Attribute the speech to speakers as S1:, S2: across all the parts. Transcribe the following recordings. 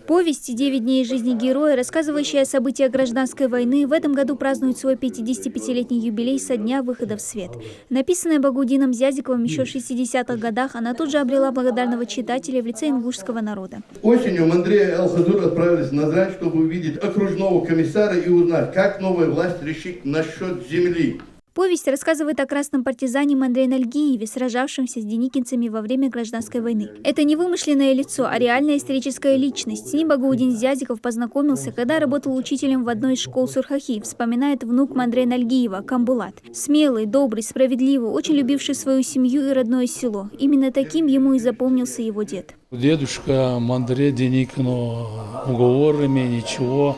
S1: Повесть «9 дней жизни героя», рассказывающая о событиях гражданской войны, в этом году празднует свой 55-летний юбилей со дня выхода в свет. Написанная Багаудином Зязиковым еще в 60-х годах, она тут же обрела благодарного читателя в лице ингушского народа.
S2: Осенью Андрей и Алхазур отправились в Назрань, чтобы увидеть окружного комиссара и узнать, как новая власть решит насчет земли.
S1: Повесть рассказывает о красном партизане Мандре Нальгиеве, сражавшемся с деникинцами во время гражданской войны. Это не вымышленное лицо, а реальная историческая личность. С ним Багаудин Зязиков познакомился, когда работал учителем в одной из школ Сурхахи, вспоминает внук Мандре Нальгиева, Камбулат. Смелый, добрый, справедливый, очень любивший свою семью и родное село. Именно таким ему и запомнился его дед.
S3: Дедушка Мандре Деникину уговорами ничего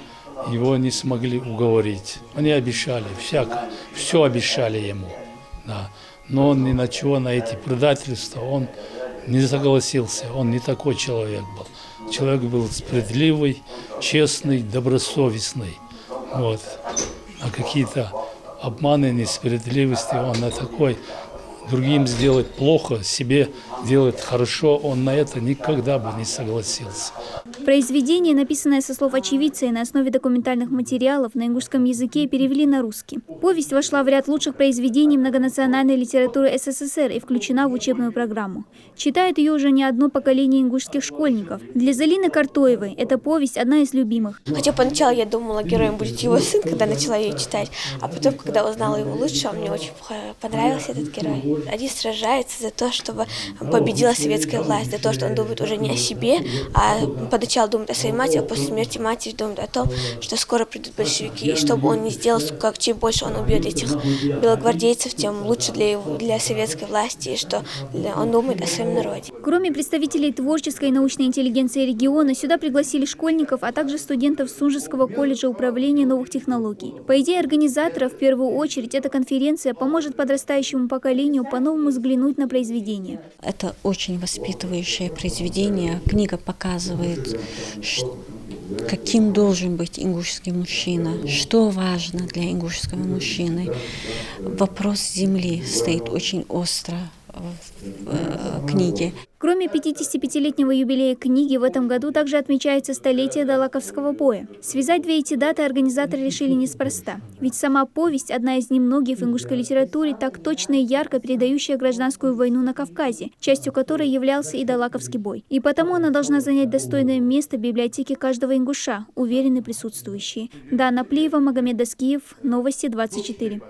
S3: его не смогли уговорить. Они обещали, все обещали ему. Да. Но он ни на чего, на эти предательства, он не согласился. Он не такой человек был. Человек был справедливый, честный, добросовестный. Вот. А какие-то обманы, несправедливости, он на такой. Другим сделать плохо, себе делать хорошо, он на это никогда бы не согласился.
S1: Произведение, написанное со слов очевидца и на основе документальных материалов, на ингушском языке перевели на русский. Повесть вошла в ряд лучших произведений многонациональной литературы СССР и включена в учебную программу. Читает ее уже не одно поколение ингушских школьников. Для Залины Картоевой эта повесть одна из любимых.
S4: Хотя поначалу я думала, героем будет его сын, когда начала ее читать, а потом, когда узнала его лучше, мне очень понравился этот герой. Они сражаются за то, чтобы победила советская власть, за то, что он думает уже не о себе, а поначалу думает о своей матери, а после смерти матери думает о том, что скоро придут большевики, и чтобы он не сделал, как чем больше он убьет этих белогвардейцев, тем лучше для советской власти, и что он думает о своем народе.
S1: Кроме представителей творческой и научной интеллигенции региона, сюда пригласили школьников, а также студентов Сунжского колледжа управления новых технологий. По идее организаторов, в первую очередь, эта конференция поможет подрастающему поколению по-новому взглянуть на произведение.
S5: Это очень воспитывающее произведение. Книга показывает, каким должен быть ингушский мужчина, что важно для ингушского мужчины. Вопрос земли стоит очень остро в книге.
S1: Кроме 55-летнего юбилея книги, в этом году также отмечается столетие Далаковского боя. Связать две эти даты организаторы решили неспроста. Ведь сама повесть – одна из немногих в ингушской литературе, так точно и ярко передающая гражданскую войну на Кавказе, частью которой являлся и Далаковский бой. И потому она должна занять достойное место в библиотеке каждого ингуша, уверены присутствующие. Дана Плиева, Магомед Даскиев, Новости 24.